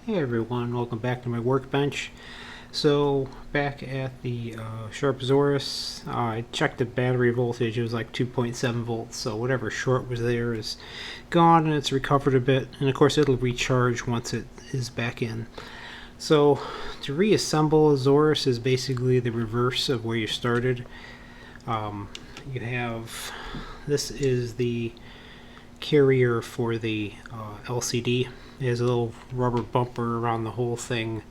Hey everyone, welcome back to my workbench. So back at the Sharp Zaurus, I checked the battery voltage. It was like 2.7 volts, so whatever short was there is gone and it's recovered a bit, and of course it'll recharge once it is back in. So to reassemble a Zaurus is basically the reverse of where you started. You have, this is the carrier for the LCD. It has a little rubber bumper around the whole thing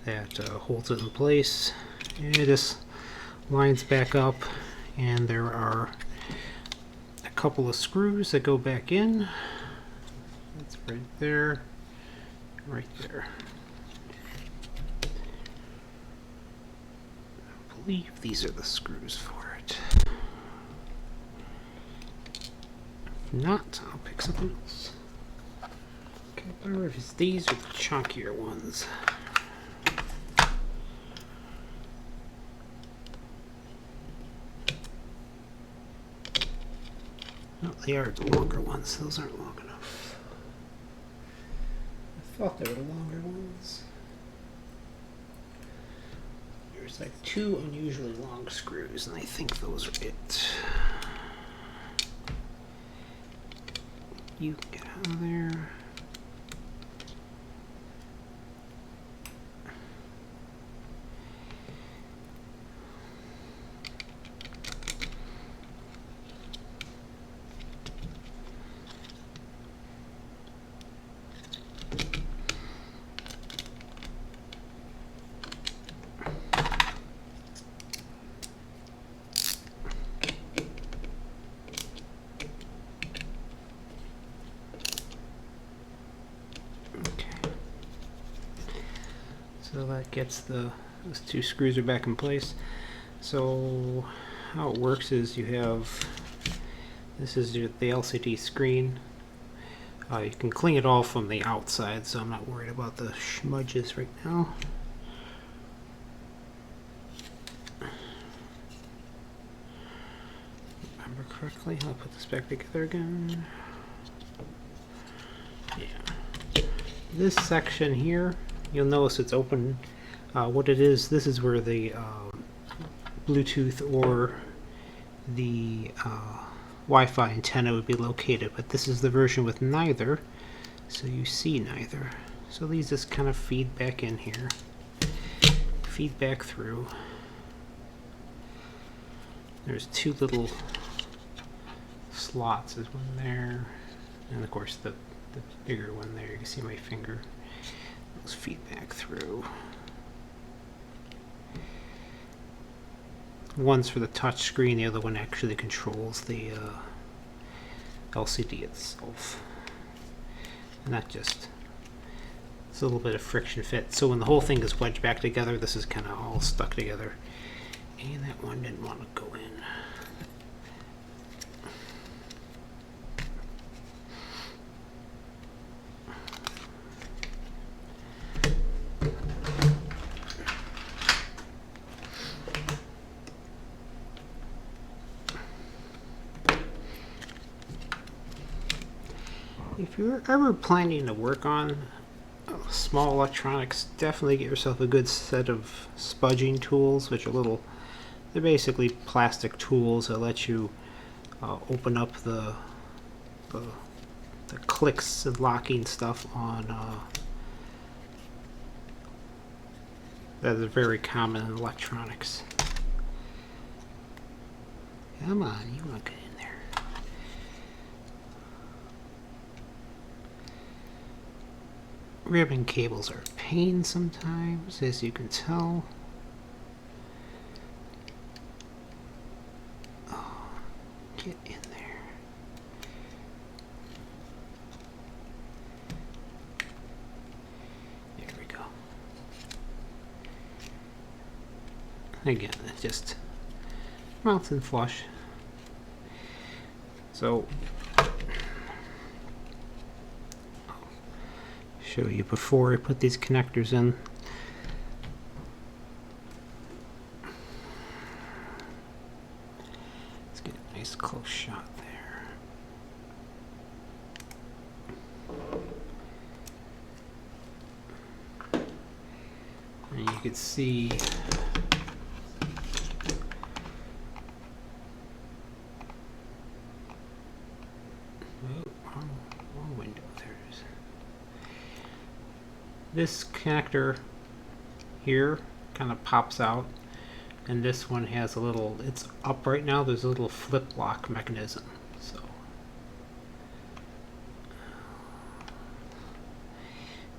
that holds it in place, and it just lines back up, and there are a couple of screws that go back in. That's right there, right there. I believe these are the screws for it. If not, I'll pick something else. Can't remember if it's these or the chunkier ones. No, they are the longer ones. Those aren't long enough. I thought they were the longer ones. There's like two unusually long screws, and I think those are it. You get out of there. So that gets those two screws are back in place. So how it works is you have, this is the LCD screen. You can clean it all from the outside, so I'm not worried about the smudges right now. Remember correctly, I'll put this back together again. Yeah. This section here, you'll notice it's open. What it is, this is where the Bluetooth or the Wi-Fi antenna would be located, but this is the version with neither, so you see neither. So these just kind of feed back in here, feed back through. There's two little slots. There's one there, and of course the bigger one there. You can see my finger. Those feed back through. One's for the touch screen, the other one actually controls the LCD itself. And that just, it's a little bit of friction fit. So when the whole thing is wedged back together, this is kind of all stuck together. And that one didn't want to go in. If you're ever planning to work on small electronics, definitely get yourself a good set of spudging tools, which are little, they're basically plastic tools that let you open up the clicks and locking stuff on that is very common in electronics. Come on, you want to get in there. Ribbon cables are a pain sometimes, as you can tell. Oh, get in there. There we go. Again, it just mounts in flush. So show you before I put these connectors in. Let's get a nice close shot there. you can see, wrong window, there it is. This connector here kind of pops out, and this one has a little, it's up right now, there's a little flip lock mechanism. So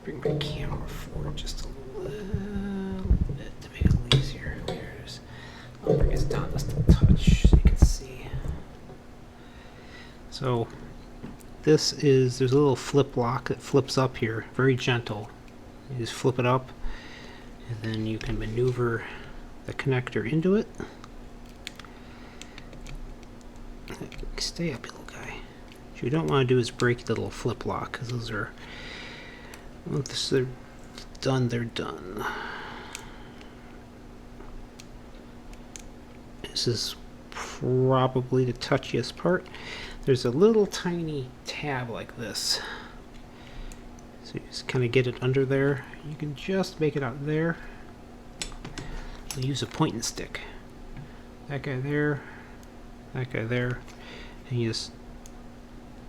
bring my camera forward just a little bit to make it a little easier. There it is. I'll bring this down just a touch so you can see. So this is, there's a little flip lock that flips up here, very gentle. You just flip it up, and then you can maneuver the connector into it. Stay up, little guy. What you don't want to do is break the little flip lock, because those are, once they're done, they're done. This is probably the touchiest part. There's a little tiny tab like this. So you just kind of get it under there. You can just make it out there. We'll use a pointing stick. That guy there, that guy there, and you just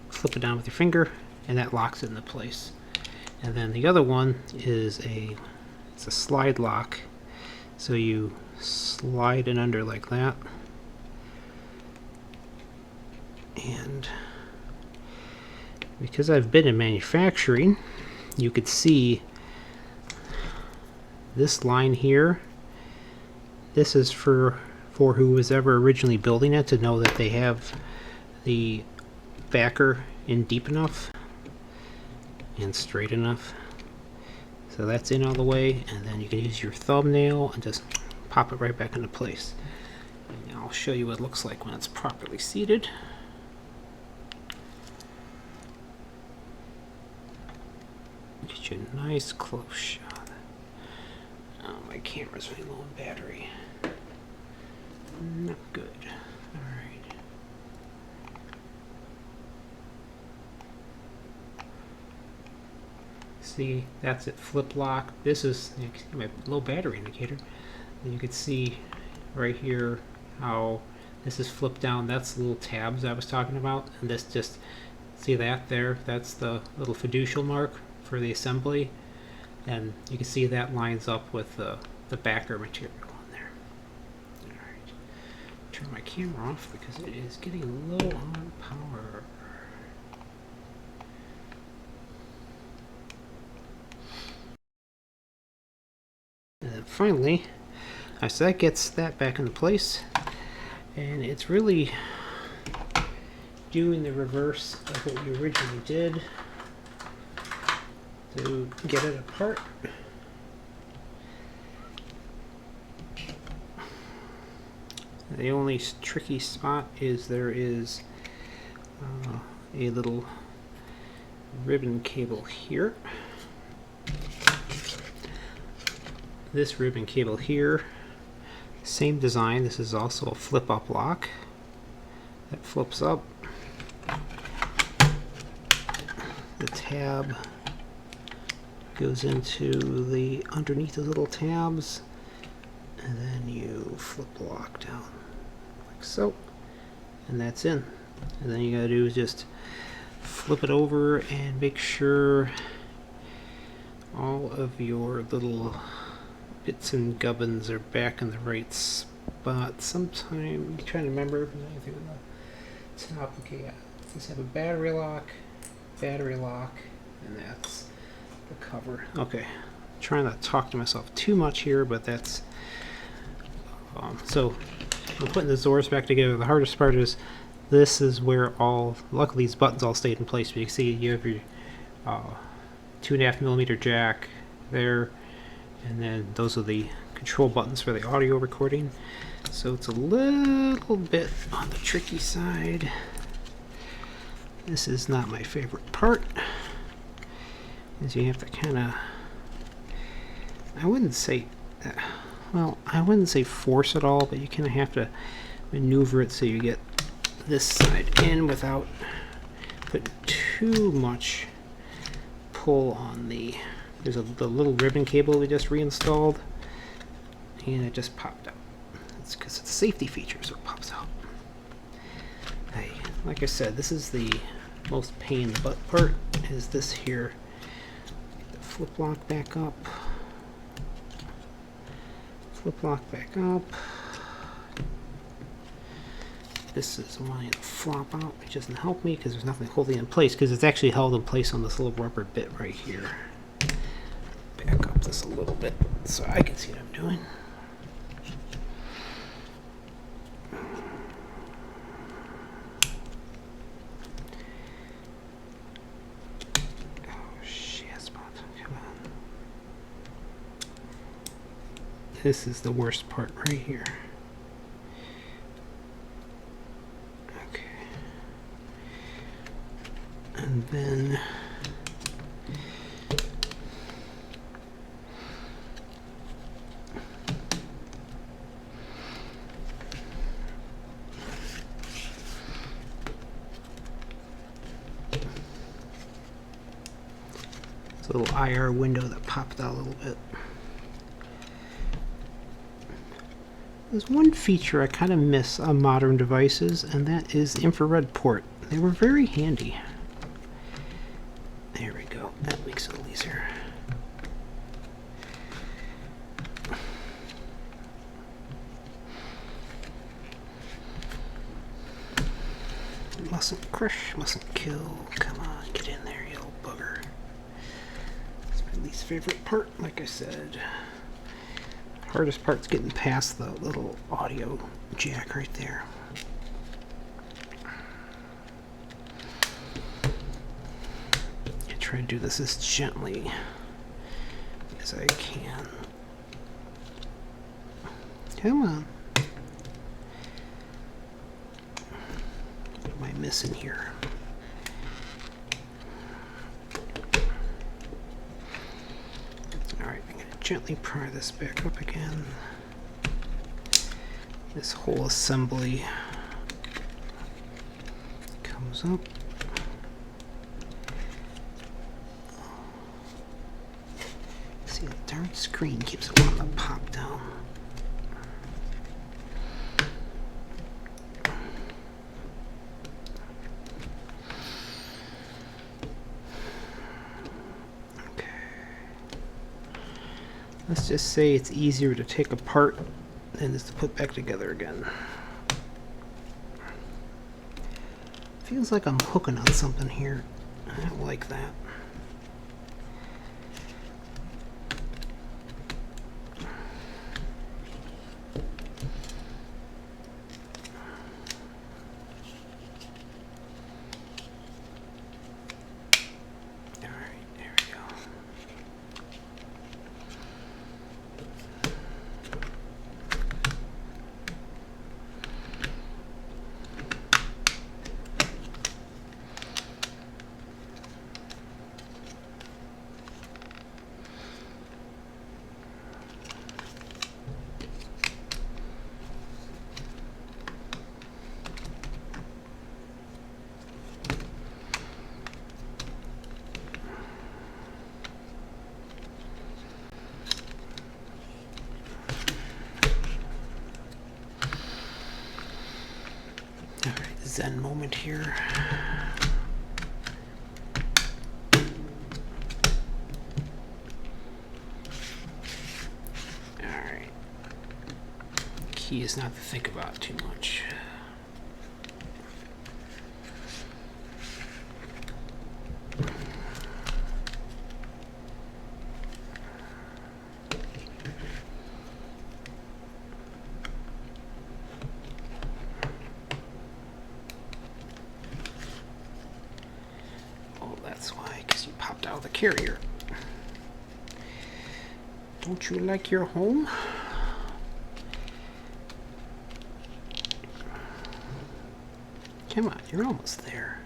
flip it down with your finger, and that locks it into place. And then the other one is it's a slide lock. So you slide it under like that, and because I've been in manufacturing, you could see this line here. This is for who was ever originally building it to know that they have the backer in deep enough and straight enough. So that's in all the way, and then you can use your thumbnail and just pop it right back into place. And I'll show you what it looks like when it's properly seated. Get you a nice close shot. Oh, my camera's running low on battery. Not good. Alright. See, that's it, flip lock. This is my low battery indicator. And you can see right here how this is flipped down. That's the little tabs I was talking about. And this just, see that there? That's the little fiducial mark for the assembly. And you can see that lines up with the backer material on there. Alright. Turn my camera off because it is getting low on power. And then finally, so that gets that back into place, and it's really doing the reverse of what we originally did to get it apart. The only tricky spot is there is a little ribbon cable here. This ribbon cable here, same design. This is also a flip-up lock that flips up. The tab goes into the underneath the little tabs, and then you flip the lock down like so, and that's in. And then you gotta do is just flip it over and make sure all of your little bits and gubbins are back in the right spot. Sometime I'm trying to remember anything on the top. Okay, yeah. Let's have a battery lock, and that's the cover. Okay, trying not to talk to myself too much here, but that's so I'm putting the Zaurus back together. The hardest part is this is where luckily these buttons all stayed in place. But you can see you have your 2.5mm jack there, and then those are the control buttons for the audio recording. So it's a little bit on the tricky side. This is not my favorite part, is you have to kind of, I wouldn't say force it all, but you kind of have to maneuver it so you get this side in without putting too much pull on the, there's the little ribbon cable we just reinstalled. and it just popped out. It's because it's a safety feature, so it pops out. Hey, like I said, this is the most pain in the butt part, is this here. Get the flip lock back up. Flip lock back up. This is wanting to flop out, which doesn't help me because there's nothing holding it in place, because it's actually held in place on this little rubber bit right here. Back up this a little bit so I can see what I'm doing. Oh shit, spot. Come on. This is the worst part right here. Okay. And then it's a little IR window that popped out a little bit. There's one feature I kind of miss on modern devices, and that is the infrared port. They were very handy. There we go. That makes it easier. Mustn't crush, mustn't kill. Come on, get in there, you little bugger. It's my least favorite part, like I said. Hardest part's getting past the little audio jack right there. I try to do this as gently as I can. Come on. What am I missing here? Alright, I'm going to gently pry this back up again. This whole assembly comes up. See, the darn screen keeps wanting to pop down. Let's just say it's easier to take apart than it is to put back together again. Feels like I'm hooking on something here. I don't like that. Zen moment here. Alright. Key is not to think about too much. That's why, because you popped out of the carrier. Don't you like your home? Come on, you're almost there.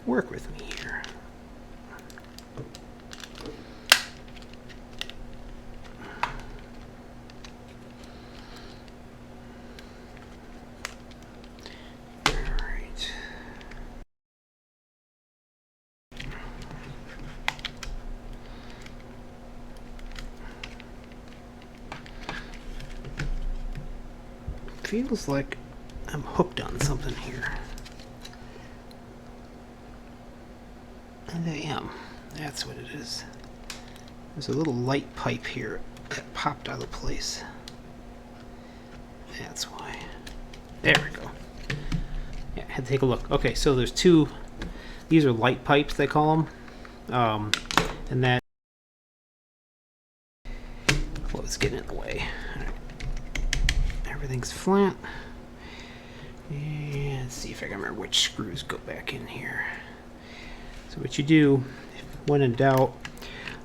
Work with me here. feels like I'm hooked on something here. And I am. That's what it is. There's a little light pipe here that popped out of place. That's why. There we go. Yeah, I had to take a look. Okay, so there's two. These are light pipes, they call them. And that. What was getting in the way? All right. Everything's flat. And let's see if I can remember which screws go back in here. So what you do, when in doubt,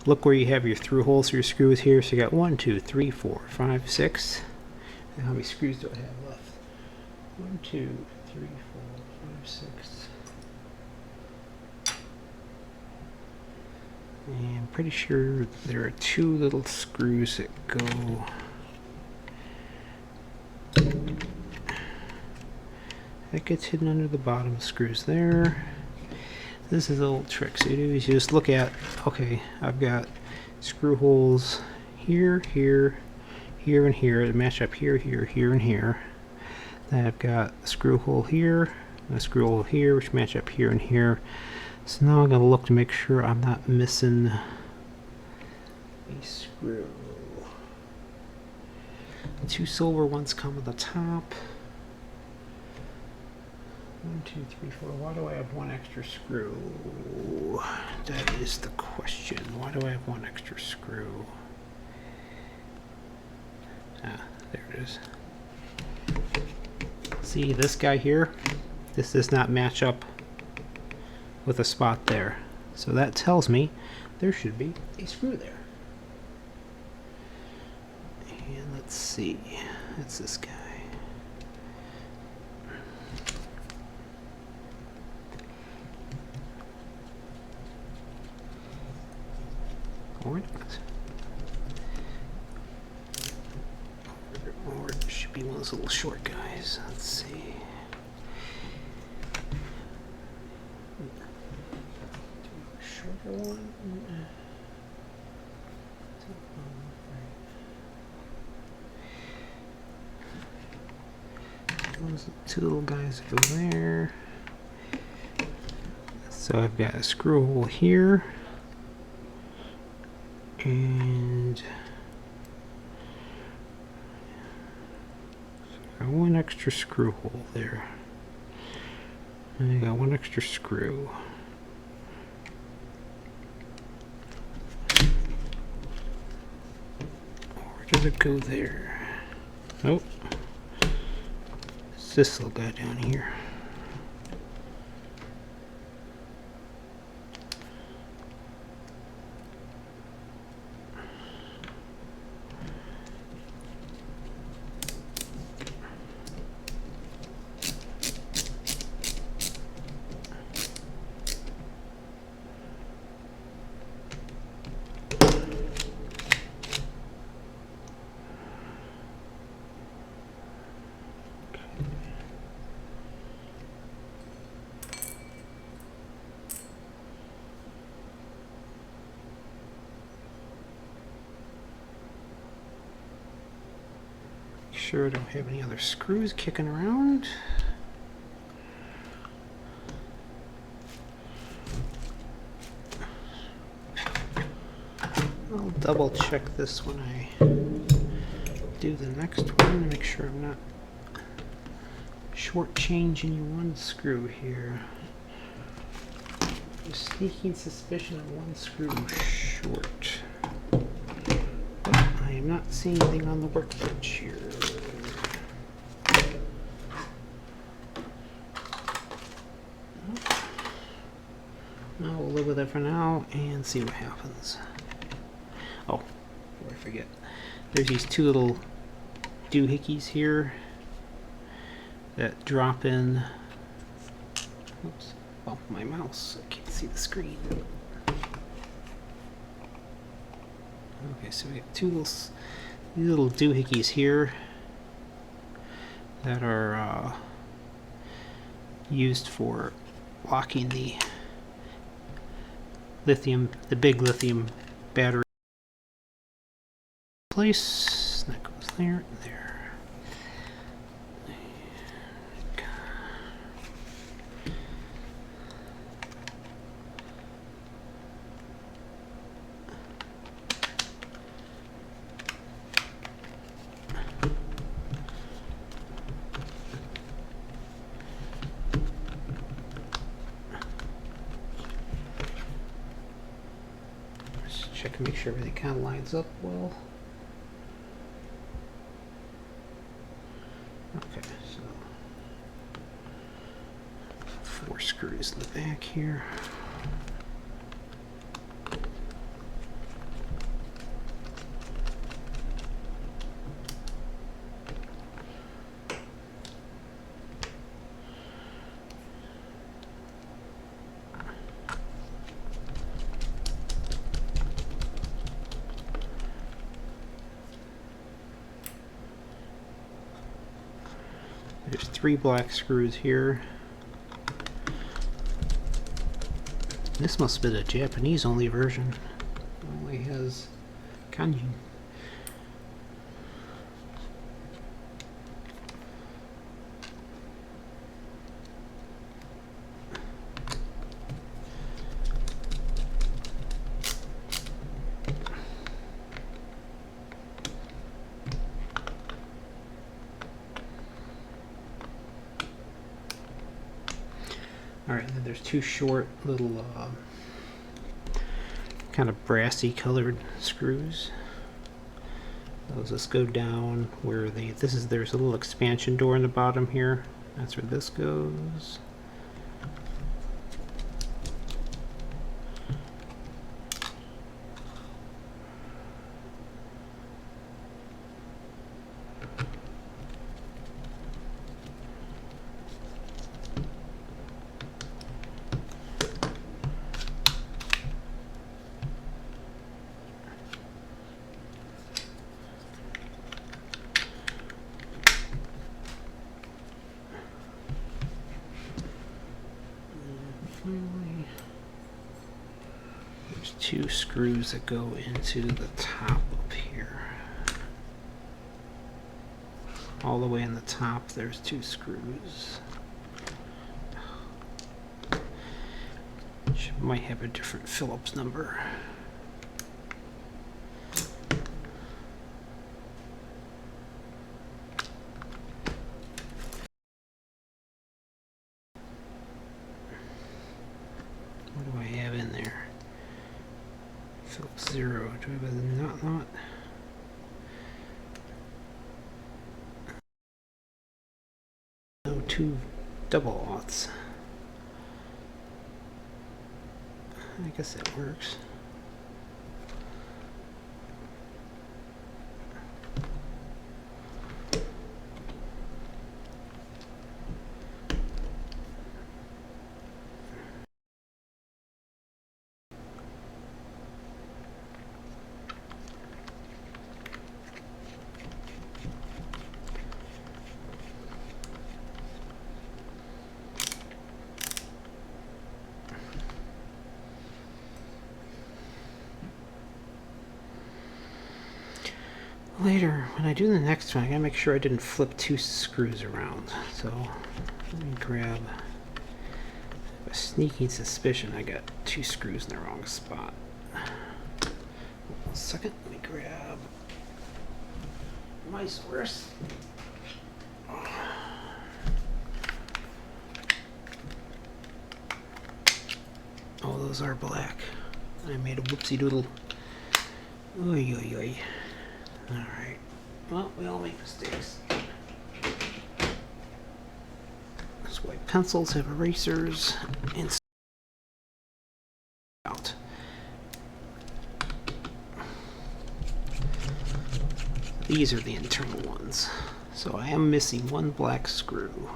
look where you have your through holes for your screws here. So you got 1, 2, 3, 4, 5, 6. And how many screws do I have left? 1, 2, 3, 4, 5, 6. And I'm pretty sure there are 2 little screws that go. That gets hidden under the bottom screws there. This is a little trick. So you do is you just look at, okay, I've got screw holes here, here, here, and here that match up here, here, here, and here. Then I've got a screw hole here, and a screw hole here, which match up here and here. So now I'm going to look to make sure I'm not missing a screw. The 2 silver ones come at the top. 1, 2, 3, 4. Why do I have 1 extra screw? That is the question. Why do I have 1 extra screw? Ah, there it is. See this guy here? This does not match up with a spot there. So that tells me there should be a screw there. And let's see. That's this guy. Or not. Or it should be one of those little short guys. Let's see. Shorter one. Those 2 little guys go there. So I've got a screw hole here. And got 1 extra screw hole there. And I got 1 extra screw. Or does it go there? Nope. It's this little guy down here. Sure I don't have any other screws kicking around. I'll double check this when I do the next one to make sure I'm not shortchanging you 1 screw here. A sneaking suspicion of 1 screw short. But I am not seeing anything on the workbench here. No, we'll live with it for now and see what happens. Oh, before I forget, there's these 2 little doohickeys here that drop in. Oops, bump my mouse. I can't see the screen. Okay, so we have 2 little doohickeys here that are used for locking the big lithium battery in place. That goes there and there. Just check to make sure everything kind of lines up well. Okay, so 4 screws in the back here. There's 3 black screws here. This must have been a Japanese only version. It only has kanji. Alright, then there's 2 short little kind of brassy colored screws. Those just go down where there's a little expansion door in the bottom here. That's where this goes. Finally, there's 2 screws that go into the top up here. All the way in the top, there's 2 screws. Which might have a different Phillips number. What do I have in there? Phillips 0. Do I have a not? No, 2 double aughts. I guess that works. Later, when I do the next one, I gotta make sure I didn't flip 2 screws around. So, let me grab a sneaking suspicion I got 2 screws in the wrong spot. 1 second, let me grab my Zaurus. Oh, those are black. I made a whoopsie doodle. Oy, oy, oy. Alright. Well, we all make mistakes. That's why pencils have erasers and out. These are the internal ones. So I am missing 1 black screw.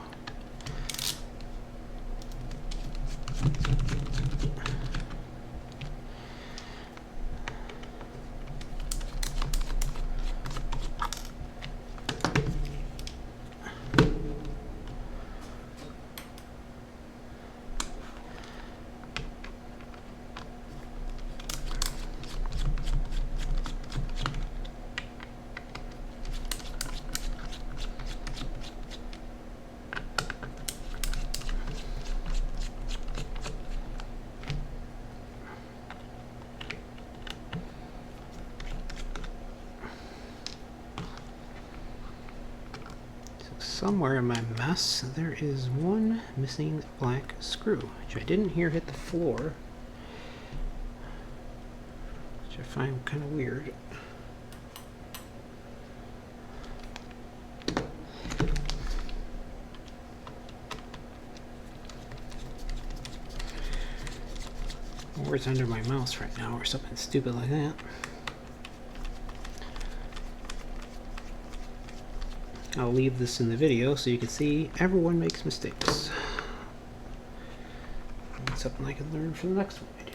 Somewhere in my mess, there is 1 missing black screw, which I didn't hear hit the floor. which I find kind of weird. Or it's under my mouse right now, or something stupid like that. I'll leave this in the video so you can see everyone makes mistakes. It's something I can learn for the next one I do.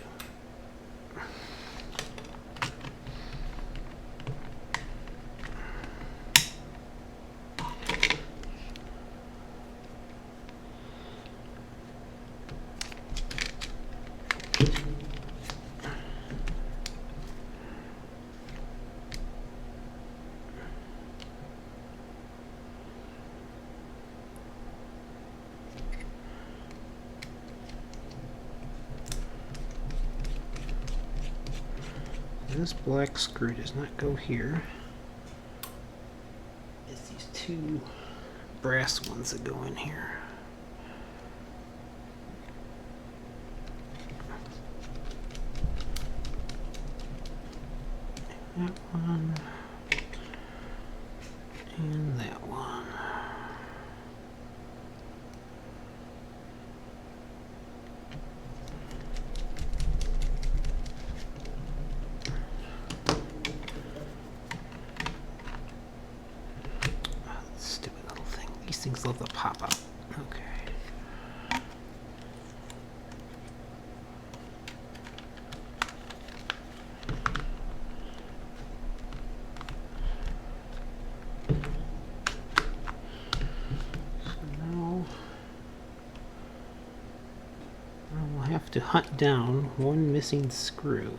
This black screw does not go here. It's these two brass ones that go in here. That one and that one. These things love to pop up. Okay. So now I will have to hunt down one missing screw.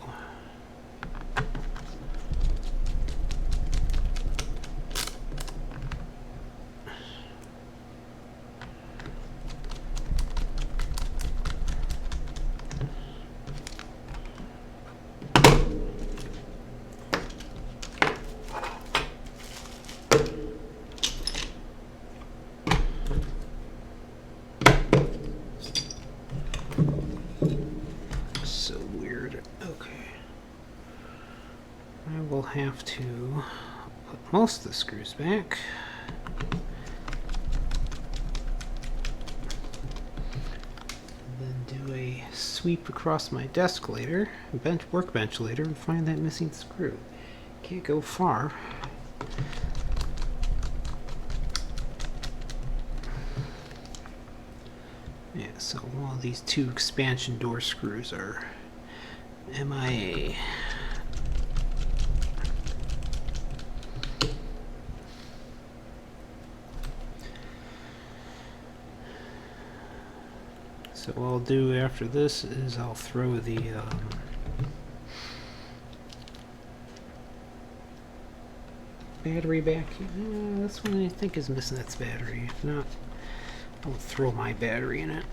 Have to put most of the screws back. And then do a sweep across my desk later, workbench later, and find that missing screw. Can't go far. Yeah, so one of these two expansion door screws are MIA. So what I'll do after this is I'll throw the battery back. This one I think is missing its battery. If not, I'll throw my battery in it.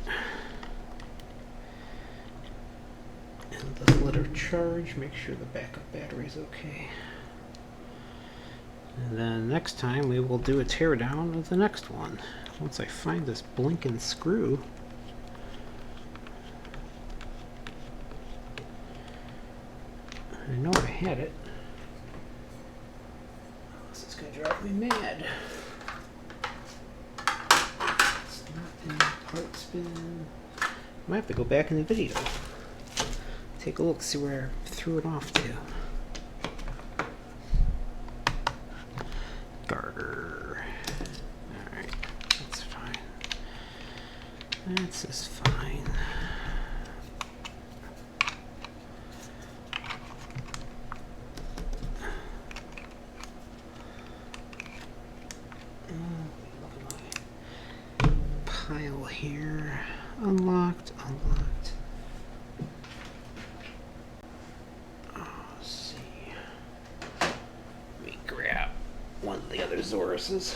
And let's let her charge, make sure the backup battery is okay. And then next time we will do a teardown of the next one. Once I find this blinking screw. I know I had it. This is going to drive me mad. It's not in the parts bin. Might have to go back in the video. Take a look, see where I threw it off to. Garter. Alright, that's fine. That's just fine. Pile here. Unlocked, unlocked. Let's see. Let me grab one of the other Zauruses.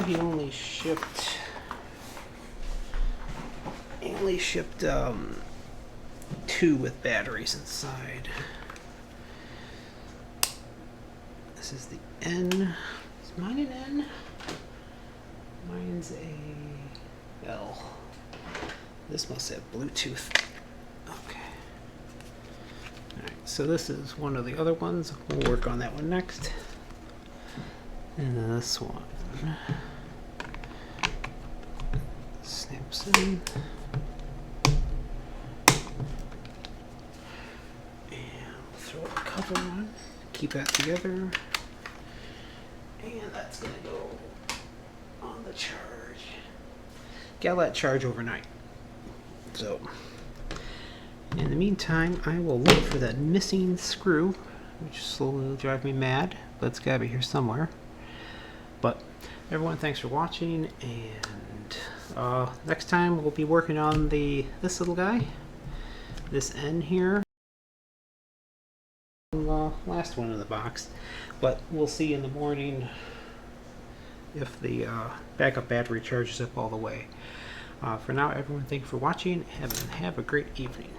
he only shipped two with batteries inside. This is the N. Is mine an N? Mine's a L. This must have Bluetooth. Okay. Alright, so this is one of the other ones. We'll work on that one next. And then this one snaps in. And we'll throw the cover on. Keep that together. And that's going to go on the charge. Gotta let it charge overnight. So, in the meantime, I will look for that missing screw, which slowly will drive me mad, but it's gotta be here somewhere. But, everyone, thanks for watching, and next time we'll be working on this little guy, this N here. Last one in the box, but we'll see in the morning if the backup battery charges up all the way. For now, everyone, thank you for watching, and have a great evening.